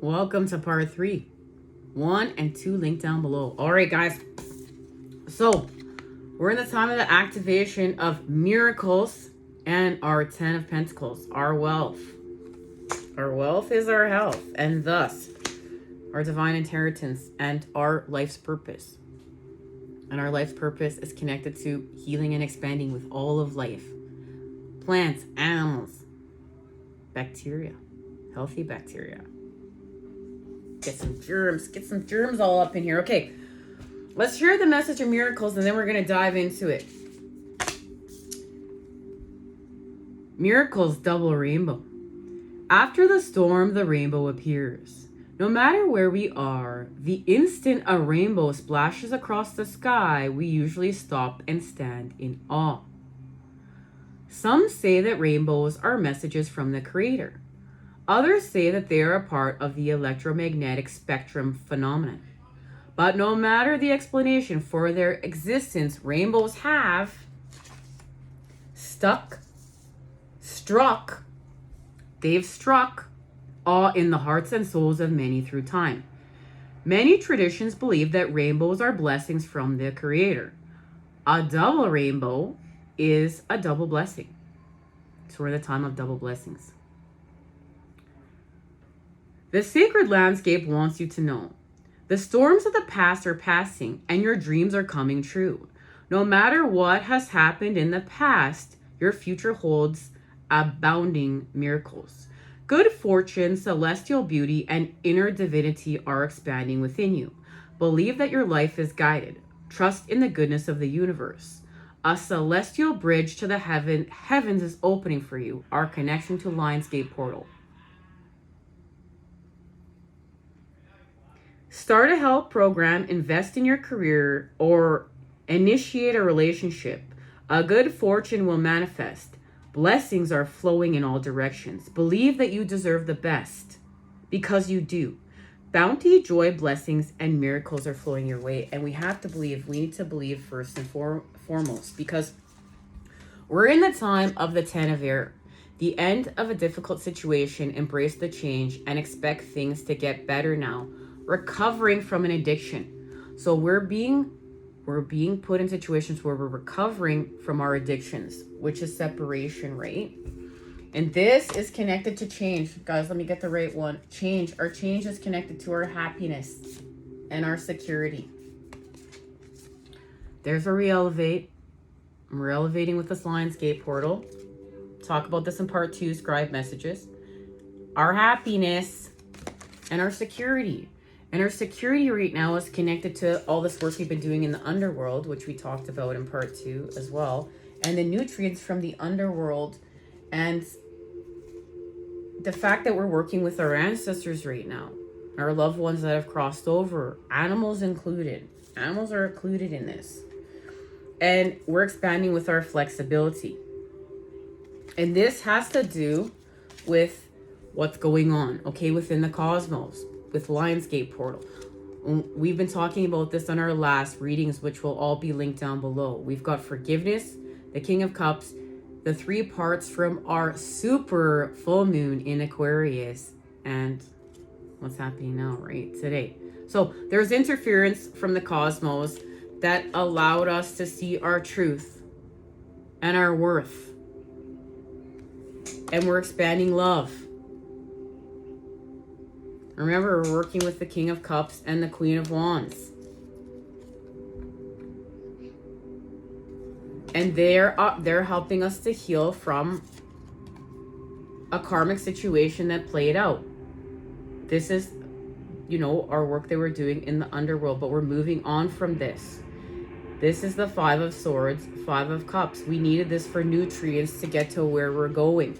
Welcome to part 3. 1 and 2 linked down below. Alright guys, so we're in the time of the activation of miracles and our 10 of Pentacles, our wealth. Our wealth is our health, and thus our divine inheritance and our life's purpose. And our life's purpose is connected to healing and expanding with all of life. Plants, animals, bacteria, healthy bacteria. Get some germs all up in here. Okay, let's hear the message of miracles and then we're going to dive into it. Miracles, double rainbow. After the storm, the rainbow appears. No matter where we are, the instant a rainbow splashes across the sky, we usually stop and stand in awe. Some say that rainbows are messages from the Creator. Others say that they are a part of the electromagnetic spectrum phenomenon. But no matter the explanation for their existence, rainbows have struck awe in the hearts and souls of many through time. Many traditions believe that rainbows are blessings from the Creator. A double rainbow is a double blessing. So we're in the time of double blessings. The sacred landscape wants you to know. The storms of the past are passing and your dreams are coming true. No matter what has happened in the past, your future holds abounding miracles. Good fortune, celestial beauty, and inner divinity are expanding within you. Believe that your life is guided. Trust in the goodness of the universe. A celestial bridge to the heavens is opening for you. Our connection to LIONSGATE portal. Start a health program, invest in your career, or initiate a relationship. A good fortune will manifest. Blessings are flowing in all directions. Believe that you deserve the best, because you do. Bounty, joy, blessings, and miracles are flowing your way. And we have to believe. We need to believe first and foremost, because we're in the time of the 10 of air. The end of a difficult situation. Embrace the change and expect things to get better now. Recovering from an addiction. So we're being put in situations where we're recovering from our addictions, which is separation, right? And this is connected to change. Guys, let me get the right one. Change. Our change is connected to our happiness and our security. There's a re-elevate. We're elevating with this LIONSGATE portal. Talk about this in part 2, scribe messages. Our happiness and our security. And our security right now is connected to all this work we've been doing in the underworld, which we talked about in part 2 as well. And the nutrients from the underworld. And the fact that we're working with our ancestors right now. Our loved ones that have crossed over. Animals included. Animals are included in this. And we're expanding with our flexibility. And this has to do with what's going on, okay, within the cosmos. With LIONSGATE portal. We've been talking about this on our last readings, which will all be linked down below. We've got forgiveness, the King of Cups, the 3 parts from our super full moon in Aquarius, and what's happening now, right, today. So there's interference from the cosmos that allowed us to see our truth and our worth. And we're expanding love. Remember, we're working with the King of Cups and the Queen of Wands. And they're helping us to heal from a karmic situation that played out. This is, our work that we're doing in the underworld, but we're moving on from this. This is the 5 of Swords, 5 of Cups. We needed this for nutrients to get to where we're going.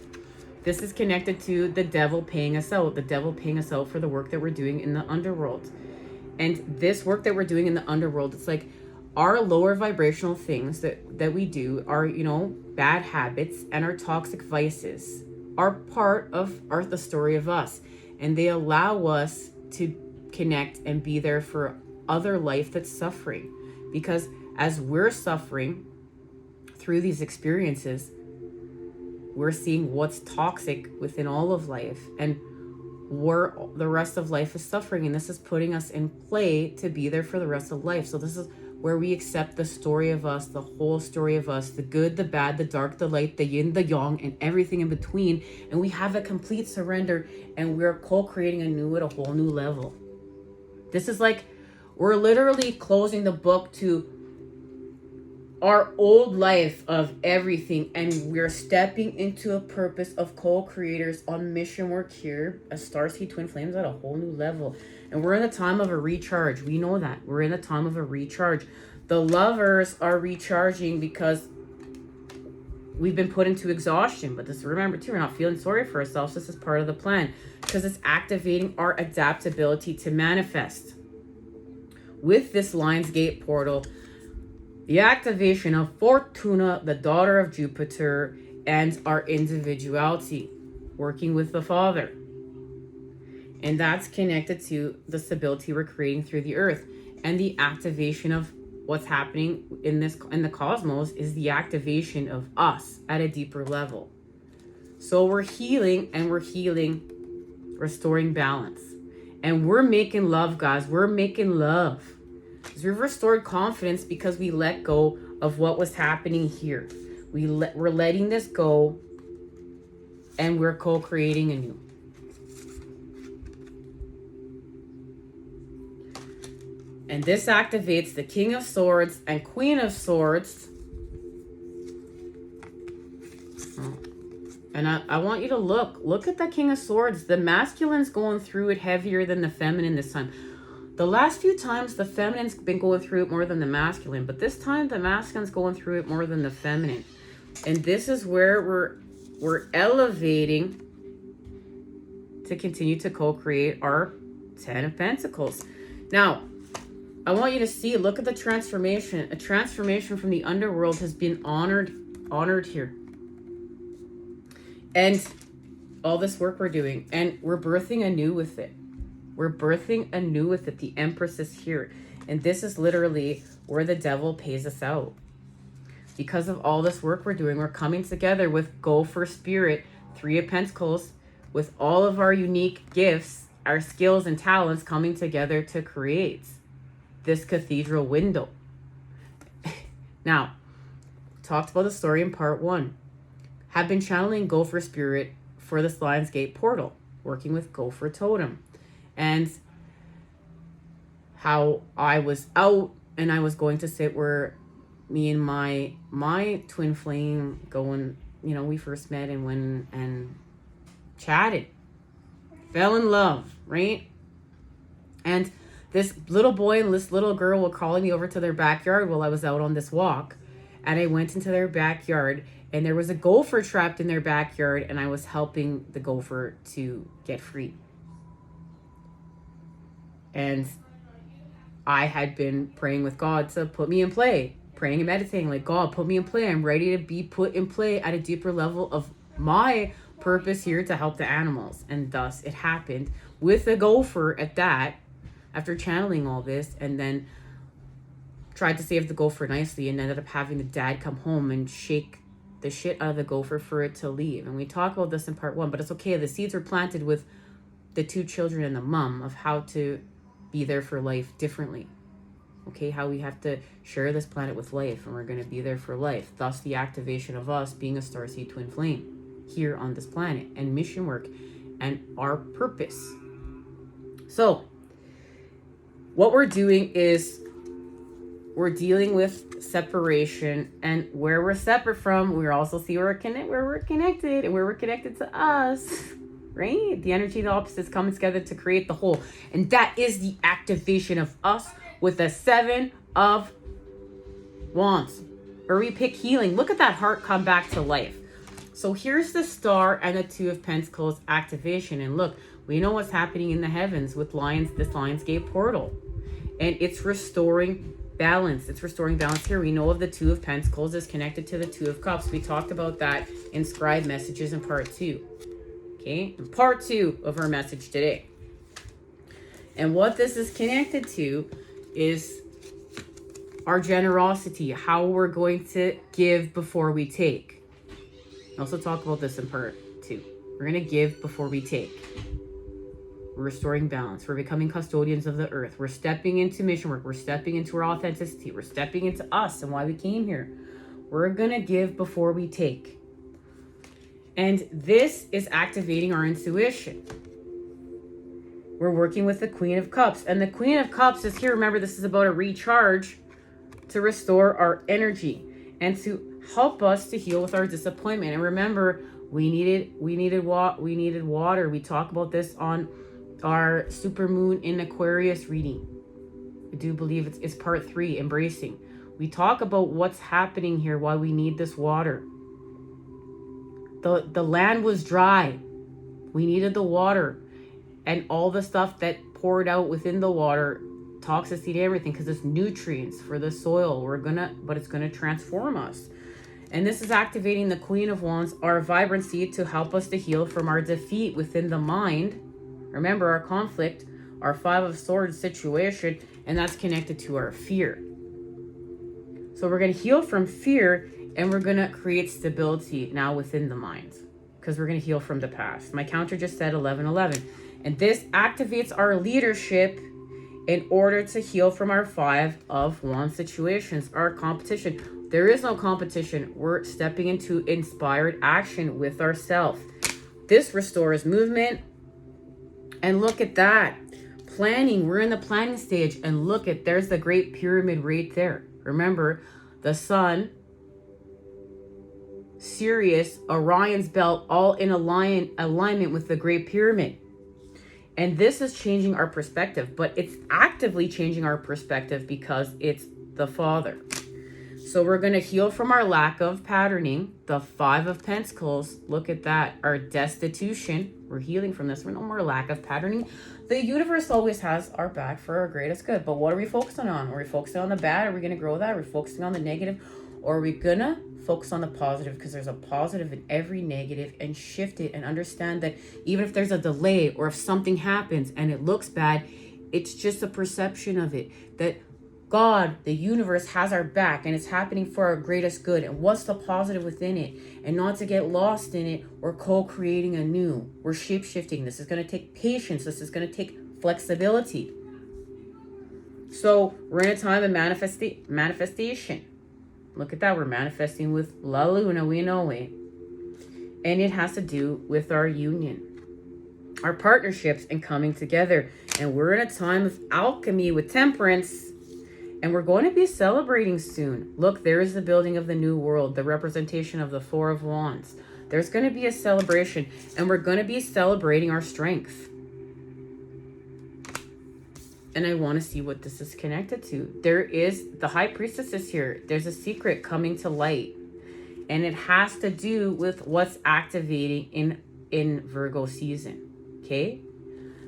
This is connected to the devil paying us out. The devil paying us out for the work that we're doing in the underworld. And this work that we're doing in the underworld, it's like our lower vibrational things that we do are, bad habits and our toxic vices are part of the story of us. And they allow us to connect and be there for other life that's suffering. Because as we're suffering through these experiences, we're seeing what's toxic within all of life. And where the rest of life is suffering. And this is putting us in play to be there for the rest of life. So this is where we accept the story of us, the whole story of us, the good, the bad, the dark, the light, the yin, the yang, and everything in between. And we have a complete surrender, and we're co-creating anew at a whole new level. This is like, we're literally closing the book to our old life of everything, and we're stepping into a purpose of co-creators on mission work here as Starseed Twin Flames at a whole new level. And we're in the time of a recharge. We know that. We're in the time of a recharge. The lovers are recharging because we've been put into exhaustion. But just remember too, we're not feeling sorry for ourselves. This is part of the plan because it's activating our adaptability to manifest. With this LIONSGATE portal, the activation of Fortuna, the daughter of Jupiter, and our individuality, working with the Father. And that's connected to the stability we're creating through the earth. And the activation of what's happening in the cosmos is the activation of us at a deeper level. So we're healing, and we're healing, restoring balance. And we're making love, guys. We're making love. We've restored confidence because we let go of what was happening here. We're letting this go, and we're co-creating anew. And this activates the King of Swords and Queen of Swords. And I want you to look at the King of Swords. The masculine's going through it heavier than the feminine this time. The last few times the feminine's been going through it more than the masculine, but this time the masculine's going through it more than the feminine. And this is where we're elevating to continue to co-create our 10 of Pentacles. Now, I want you to see, look at the transformation. A transformation from the underworld has been honored here. And all this work we're doing, and we're birthing anew with it. We're birthing anew with it. The Empress is here. And this is literally where the devil pays us out. Because of all this work we're doing, we're coming together with Go for Spirit, 3 of Pentacles, with all of our unique gifts, our skills and talents coming together to create this cathedral window. Now, talked about the story in part 1. Have been channeling Go for Spirit for this LIONSGATE portal, working with Go for Totem. And how I was out and I was going to sit where me and my twin flame going, you know, we first met and went and chatted, fell in love, right? And this little boy and this little girl were calling me over to their backyard while I was out on this walk. And I went into their backyard, and there was a gopher trapped in their backyard, and I was helping the gopher to get free. And I had been praying with God to put me in play, praying and meditating like, God, put me in play. I'm ready to be put in play at a deeper level of my purpose here to help the animals. And thus it happened with the gopher at that, after channeling all this, and then tried to save the gopher nicely and ended up having the dad come home and shake the shit out of the gopher for it to leave. And we talk about this in part 1, but it's okay. The seeds were planted with the 2 children and the mom of how to be there for life differently. Okay, how we have to share this planet with life, and we're going to be there for life. Thus the activation of us being a starseed twin flame here on this planet, and mission work and our purpose. So what we're doing is we're dealing with separation, and where we're separate from, we also see where we're connected, and where we're connected to us, right? The energy of the opposites coming together to create the whole. And that is the activation of us with the 7 of Wands, where we pick healing. Look at that heart come back to life. So here's the Star and the 2 of Pentacles activation. And look, we know what's happening in the heavens with this LIONSGATE portal. And it's restoring balance. It's restoring balance here. We know of the 2 of Pentacles is connected to the 2 of Cups. We talked about that in scribe messages in part 2. Okay, in part 2 of our message today. And what this is connected to is our generosity, how we're going to give before we take. I also talk about this in part 2. We're going to give before we take. We're restoring balance. We're becoming custodians of the earth. We're stepping into mission work. We're stepping into our authenticity. We're stepping into us and why we came here. We're going to give before we take. And this is activating our intuition. We're working with the Queen of Cups. And the Queen of Cups is here. Remember, this is about a recharge to restore our energy and to help us to heal with our disappointment. And remember, we needed water. We talk about this on our supermoon in Aquarius reading. I do believe it's part 3, embracing. We talk about what's happening here, why we need this water. The land was dry. We needed the water. And all the stuff that poured out within the water, toxicity, everything, because it's nutrients for the soil. But it's gonna transform us. And this is activating the Queen of Wands, our vibrancy, to help us to heal from our defeat within the mind. Remember our conflict, our 5 of Swords situation, and that's connected to our fear. So we're gonna heal from fear, and we're gonna create stability now within the mind, because we're gonna heal from the past. My counter just said 1111. And this activates our leadership in order to heal from our 5 of Wands situations, our competition. There is no competition. We're stepping into inspired action with ourselves. This restores movement. And look at that. Planning. We're in the planning stage. And look at, there's the Great Pyramid right there. Remember, the sun, Sirius, Orion's belt, all in alignment with the Great Pyramid. And this is changing our perspective, but it's actively changing our perspective because it's the Father. So we're going to heal from our lack of patterning, the 5 of Pentacles. Look at that. Our destitution. We're healing from this. We're no more lack of patterning. The universe always has our back for our greatest good. But what are we focusing on? Are we focusing on the bad? Are we going to grow that? Are we focusing on the negative? Or are we going to focus on the positive? Because there's a positive in every negative, and shift it and understand that even if there's a delay or if something happens and it looks bad, it's just a perception of it. That God, the universe, has our back and it's happening for our greatest good. And what's the positive within it? And not to get lost in it, we're co-creating anew. We're shape-shifting. This is going to take patience. This is going to take flexibility. So we're in a time of manifestation. Look at that. We're manifesting with La Luna. We know it. And it has to do with our union, our partnerships, and coming together. And we're in a time of alchemy with temperance. And we're going to be celebrating soon. Look, there is the building of the new world, the representation of the 4 of Wands. There's going to be a celebration, and we're going to be celebrating our strength. And I want to see what this is connected to. There is the High Priestess is here. There's a secret coming to light. And it has to do with what's activating in Virgo season. Okay?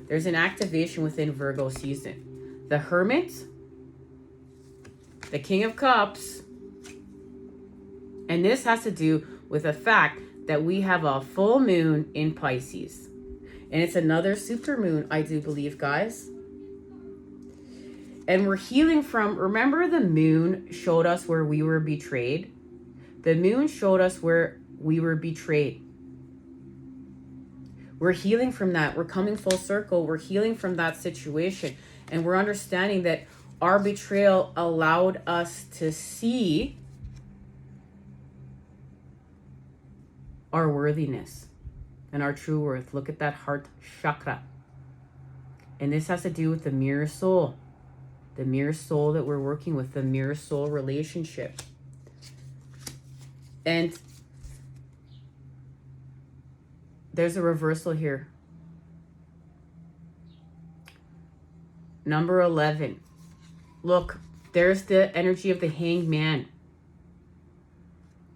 There's an activation within Virgo season. The Hermit, the King of Cups, and this has to do with the fact that we have a full moon in Pisces. And it's another super moon, I do believe, guys. And we're healing from, remember the moon showed us where we were betrayed? The moon showed us where we were betrayed. We're healing from that. We're coming full circle. We're healing from that situation. And we're understanding that our betrayal allowed us to see our worthiness and our true worth. Look at that heart chakra. And this has to do with the mirror soul. The mirror soul that we're working with, the mirror soul relationship. And there's a reversal here. Number 11. Look, there's the energy of the Hanged Man.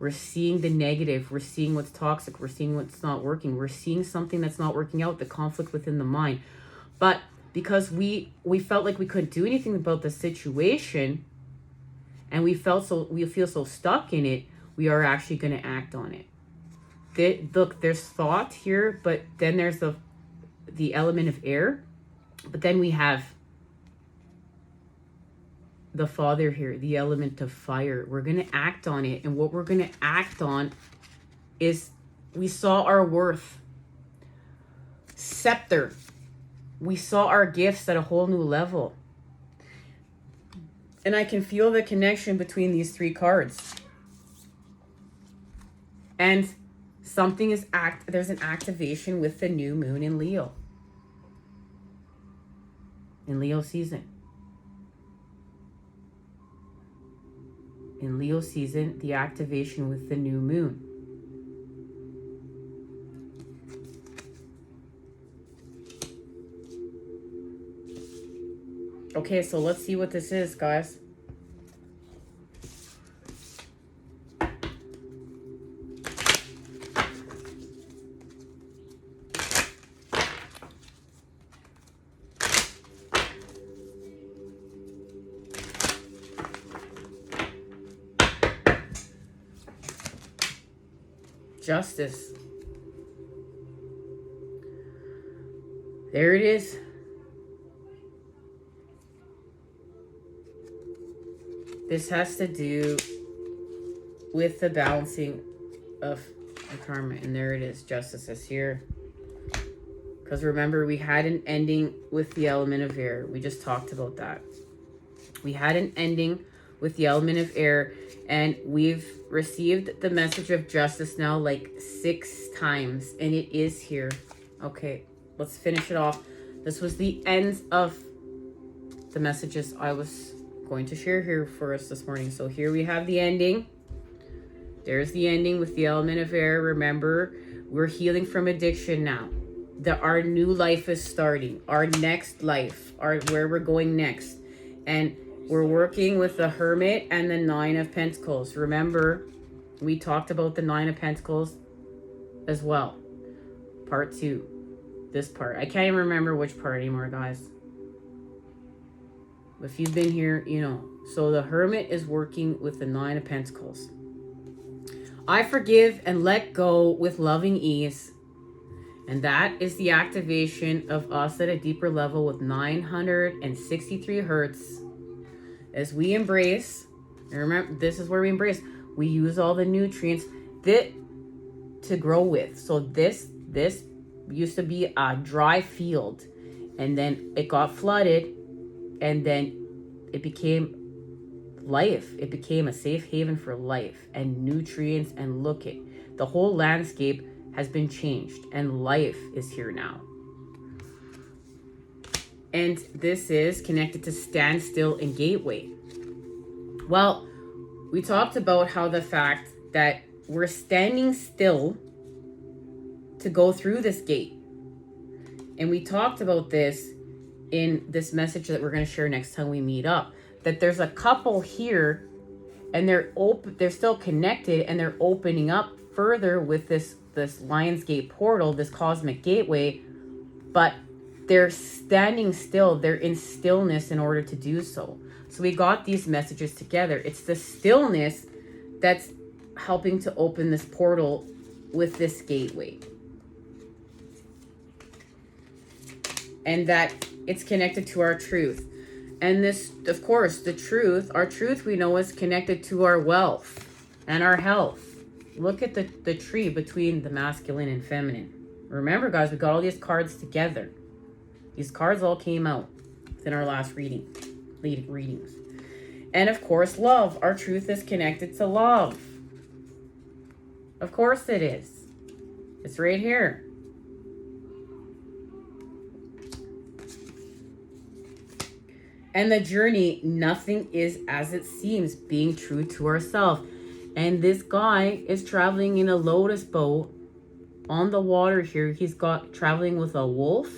We're seeing the negative. We're seeing what's toxic. We're seeing what's not working. We're seeing something that's not working out, the conflict within the mind. But because we felt like we couldn't do anything about the situation, and we feel so stuck in it, we are actually going to act on it. Look, there's thought here, but then there's the element of air. But then we have the Father here, the element of fire. We're going to act on it. And what we're going to act on is we saw our worth. Scepter. We saw our gifts at a whole new level. And I can feel the connection between these 3 cards. And something is there's an activation with the new moon in Leo. In Leo season. In Leo season, the activation with the new moon. Okay, so let's see what this is, guys. Justice. There it is. This has to do with the balancing of the karma. And there it is. Justice is here. Because remember, we had an ending with the element of air. We just talked about that. We had an ending with the element of air. And we've received the message of justice now like 6 times. And it is here. Okay, let's finish it off. This was the end of the messages I was going to share here for us this morning. So here we have the ending. There's the ending with the element of air. Remember, we're healing from addiction now. Our new life is starting. Our next life, where we're going next. And we're working with the Hermit and the 9 of Pentacles. Remember, we talked about the 9 of Pentacles as well. Part 2. This part. I can't even remember which part anymore, guys. If you've been here, you know. So the Hermit is working with the 9 of Pentacles. I forgive and let go with loving ease. And that is the activation of us at a deeper level with 963 hertz. As we embrace, and remember, this is where we embrace. We use all the nutrients to grow with. So this used to be a dry field. And then it got flooded. And then it became life. It became a safe haven for life and nutrients. And look it, the whole landscape has been changed and life is here now. And this is connected to standstill and gateway. Well, we talked about how the fact that we're standing still to go through this gate. And we talked about this in this message that we're going to share next time we meet up, that there's a couple here and they're still connected and they're opening up further with this LIONSGATE portal, this cosmic gateway, but they're standing still. They're in stillness in order to do so. So we got these messages together. It's the stillness that's helping to open this portal with this gateway. And that it's connected to our truth. And this, of course, the truth, our truth we know is connected to our wealth and our health. Look at the tree between the masculine and feminine. Remember, guys, we got all these cards together. These cards all came out within our last readings. And of course, love. Our truth is connected to love. Of course it is. It's right here. And the journey, nothing is as it seems, being true to ourselves. And this guy is traveling in a lotus boat on the water here. He's traveling with a wolf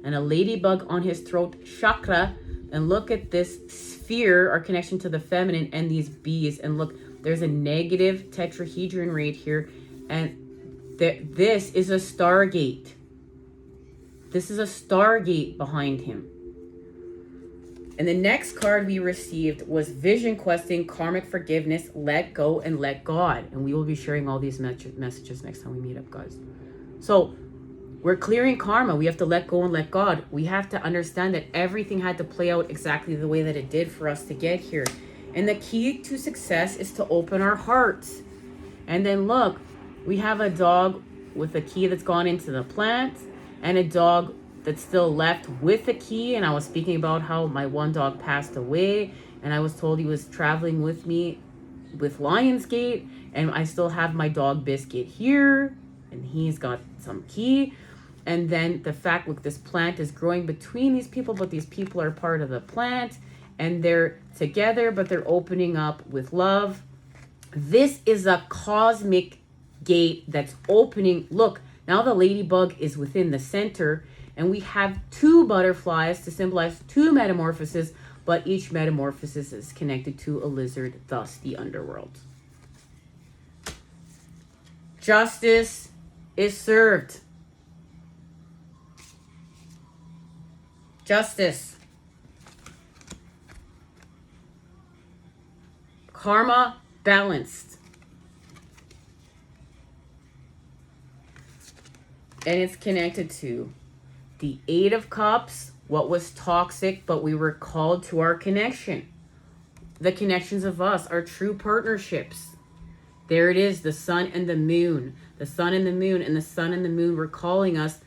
and a ladybug on his throat chakra. And look at this sphere, our connection to the feminine, and these bees. And look, there's a negative tetrahedron right here. And this is a stargate. This is a stargate behind him. And the next card we received was Vision Questing, Karmic Forgiveness, Let Go, and Let God. And we will be sharing all these messages next time we meet up, guys. So we're clearing karma. We have to let go and let God. We have to understand that everything had to play out exactly the way that it did for us to get here. And the key to success is to open our hearts. And then look, we have a dog with a key that's gone into the plant and a dog that's still left with the key. And I was speaking about how my one dog passed away, and I was told he was traveling with me with LIONSGATE, and I still have my dog Biscuit here, and he's got some key. And then the fact, look, this plant is growing between these people, but these people are part of the plant, and they're together, but they're opening up with love. This is a cosmic gate that's opening. Look, now the ladybug is within the center, and we have 2 butterflies to symbolize 2 metamorphoses, but each metamorphosis is connected to a lizard, thus the underworld. Justice is served. Justice. Karma balanced. And it's connected to the 8 of Cups, what was toxic, but we were called to our connection. The connections of us, our true partnerships. There it is, the sun and the moon. The sun and the moon, and the sun and the moon were calling us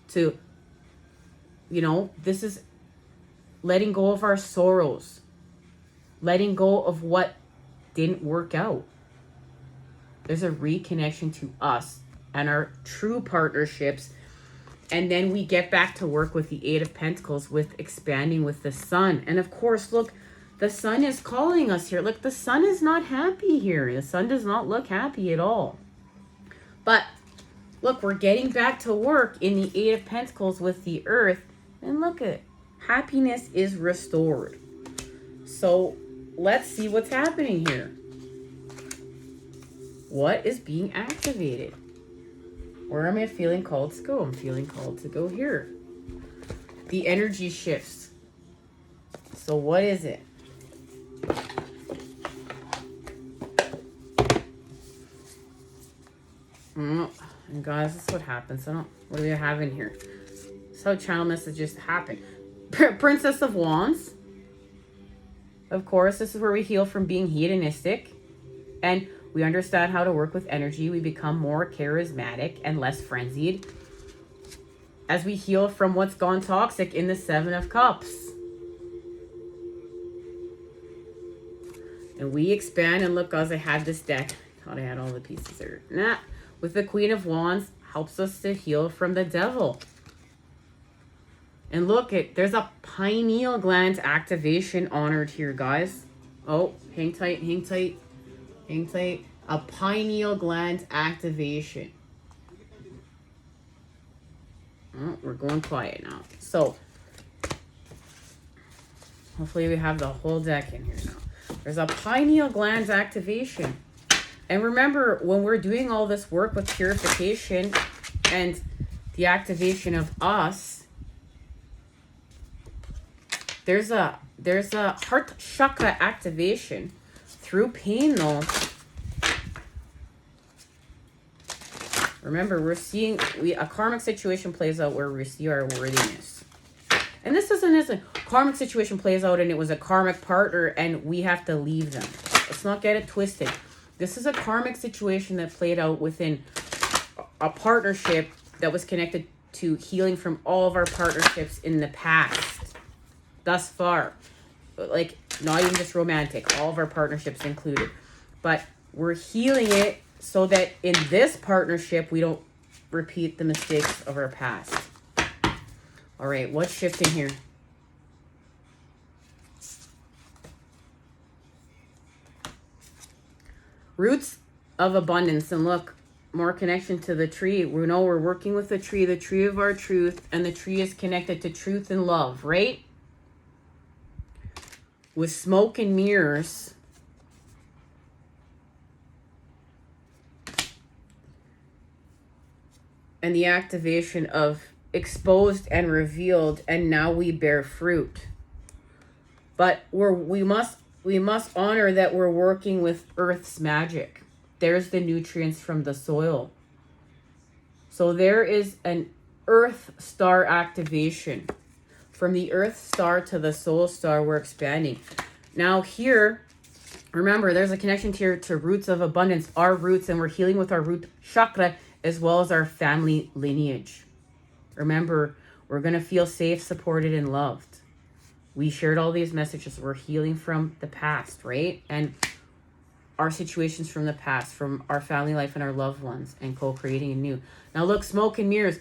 to, you know, this is letting go of our sorrows. Letting go of what didn't work out. There's a reconnection to us and our true partnerships. And then we get back to work with the 8 of Pentacles, with expanding with the sun. And of course, look, the sun is calling us here. Look, the sun is not happy here. The sun does not look happy at all. But look, we're getting back to work in the 8 of Pentacles with the earth. And look at it. Happiness is restored. So let's see what's happening here. What is being activated? Where am I feeling called to go? I'm feeling called to go here. The energy shifts. So what is it? And guys, this is what happens. What do we have in here? This is how channel messages happen. Princess of Wands. Of course, this is where we heal from being hedonistic. And we understand how to work with energy. We become more charismatic and less frenzied as we heal from what's gone toxic in the 7 of Cups. And we expand, and look, guys, I had this deck. I thought I had all the pieces there. Nah. With the Queen of Wands, helps us to heal from the devil. And look, there's a pineal gland activation honored here, guys. Oh, hang tight, hang tight. Hang tight. A pineal gland activation. Oh, we're going quiet now. So, hopefully we have the whole deck in here now. There's a pineal gland activation. And remember, when we're doing all this work with purification and the activation of us, there's a heart chakra activation. Through pain, though, remember, we're seeing a karmic situation plays out where we see our worthiness. And this isn't a karmic situation plays out and it was a karmic partner and we have to leave them. Let's not get it twisted. This is a karmic situation that played out within a partnership that was connected to healing from all of our partnerships in the past. Thus far. Like, not even just romantic, all of our partnerships included. But we're healing it so that in this partnership, we don't repeat the mistakes of our past. All right, what's shifting here? Roots of abundance. And look, more connection to the tree. We know we're working with the tree of our truth, and the tree is connected to truth and love, right? With smoke and mirrors, and the activation of exposed and revealed, and now we bear fruit. But we must honor that we're working with Earth's magic. There's the nutrients from the soil. So there is an Earth star activation. From the Earth star to the soul star, we're expanding. Now here, remember, there's a connection here to roots of abundance, our roots, and we're healing with our root chakra as well as our family lineage. Remember, We're going to feel safe, supported, and loved. We shared all these messages. We're healing from the past, right? And our situations from the past, from our family life and our loved ones, and co-creating anew. Now look, smoke and mirrors.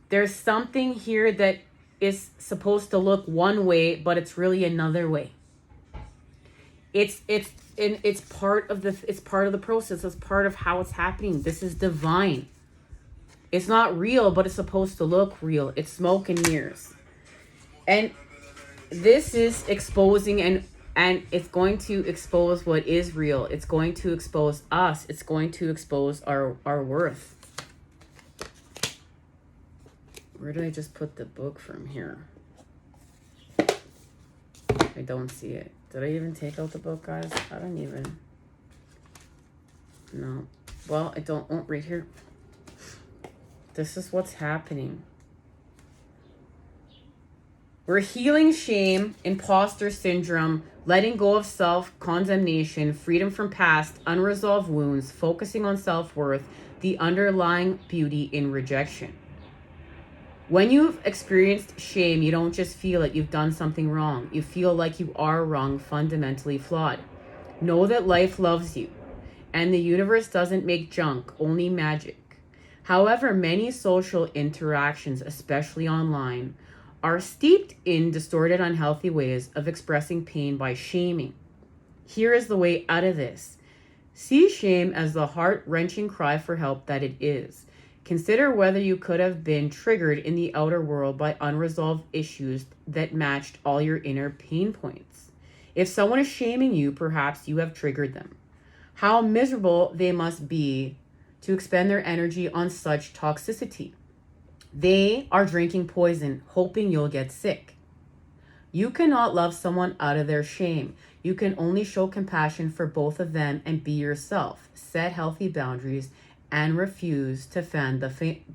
There's something here that is supposed to look one way, but it's really another way. It's part of the process. It's part of how it's happening. This is divine. It's not real, but it's supposed to look real. It's smoke and mirrors. And this is exposing, and it's going to expose what is real. It's going to expose us. It's going to expose our worth. Where did I just put the book from here? I don't see it. Did I even take out the book, guys? I don't even. No. Well, I don't. Oh, right here. This is what's happening. We're healing shame, imposter syndrome, letting go of self-condemnation, freedom from past, unresolved wounds, focusing on self-worth, the underlying beauty in rejection. When you've experienced shame, you don't just feel it, you've done something wrong. You feel like you are wrong, fundamentally flawed. Know that life loves you, and the universe doesn't make junk, only magic. However, many social interactions, especially online, are steeped in distorted, unhealthy ways of expressing pain by shaming. Here is the way out of this. See shame as the heart-wrenching cry for help that it is. Consider whether you could have been triggered in the outer world by unresolved issues that matched all your inner pain points. If someone is shaming you, perhaps you have triggered them. How miserable they must be to expend their energy on such toxicity. They are drinking poison, hoping you'll get sick. You cannot love someone out of their shame. You can only show compassion for both of them and be yourself. Set healthy boundaries and refuse to fan the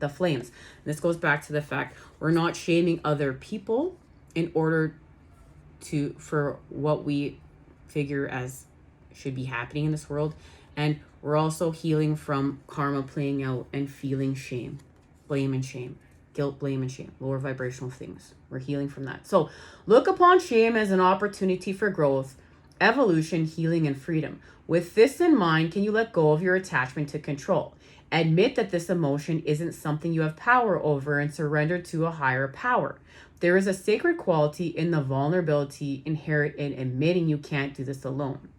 flames. And this goes back to the fact we're not shaming other people in order for what we figure as should be happening in this world. And we're also healing from karma playing out and feeling shame, blame and shame. Guilt, blame, and shame, lower vibrational things. We're healing from that. So look upon shame as an opportunity for growth, evolution, healing, and freedom. With this in mind, can you let go of your attachment to control? Admit that this emotion isn't something you have power over and surrender to a higher power. There is a sacred quality in the vulnerability inherent in admitting you can't do this alone.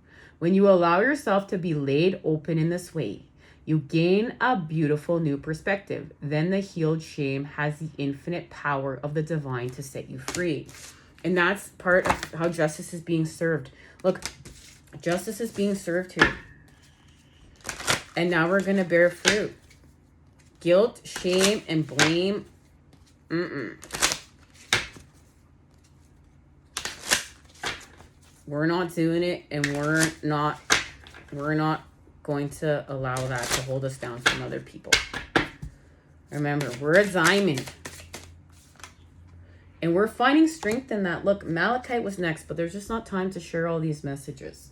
When you allow yourself to be laid open in this way, you gain a beautiful new perspective. Then the healed shame has the infinite power of the divine to set you free. And that's part of how justice is being served. Look, justice is being served here. And now we're going to bear fruit. Guilt, shame, and blame. We're not doing it, and we're not going to allow that to hold us down from other people. Remember, we're a diamond. And we're finding strength in that. Look, Malachite was next, but there's just not time to share all these messages.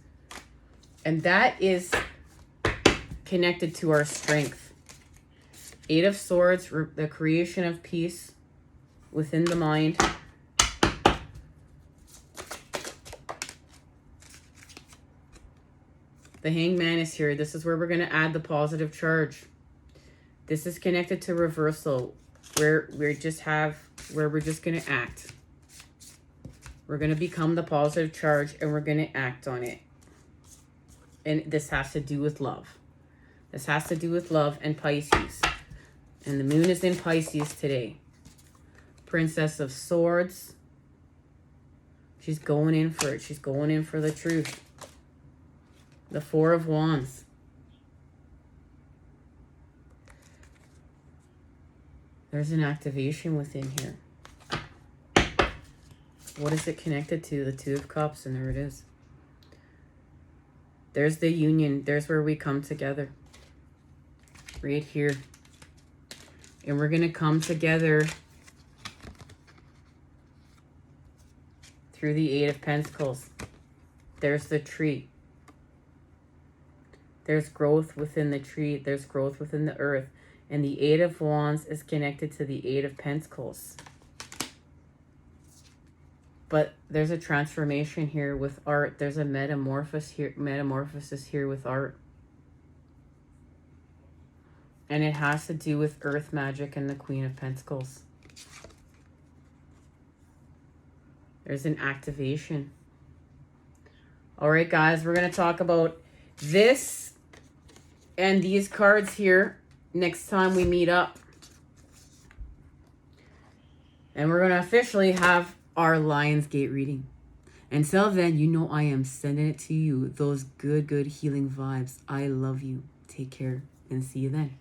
And that is connected to our strength. Eight of Swords, the creation of peace within the mind. The Hangman is here. This is where we're going to add the positive charge. This is connected to reversal, where we're just going to act. We're going to become the positive charge, and we're going to act on it. And this has to do with love. This has to do with love and Pisces. And the moon is in Pisces today. Princess of Swords. She's going in for it. She's going in for the truth. The Four of Wands. There's an activation within here. What is it connected to? The Two of Cups, and there it is. There's the union. There's where we come together. Right here. And we're going to come together through the Eight of Pentacles. There's the tree. There's growth within the tree. There's growth within the earth. And the Eight of Wands is connected to the Eight of Pentacles. But there's a transformation here with art. There's a metamorphosis here with art. And it has to do with earth magic and the Queen of Pentacles. There's an activation. All right, guys, we're going to talk about this and these cards here next time we meet up. And we're going to officially have our Lionsgate reading. Until then, you know I am sending it to you. Those good, good healing vibes. I love you. Take care and see you then.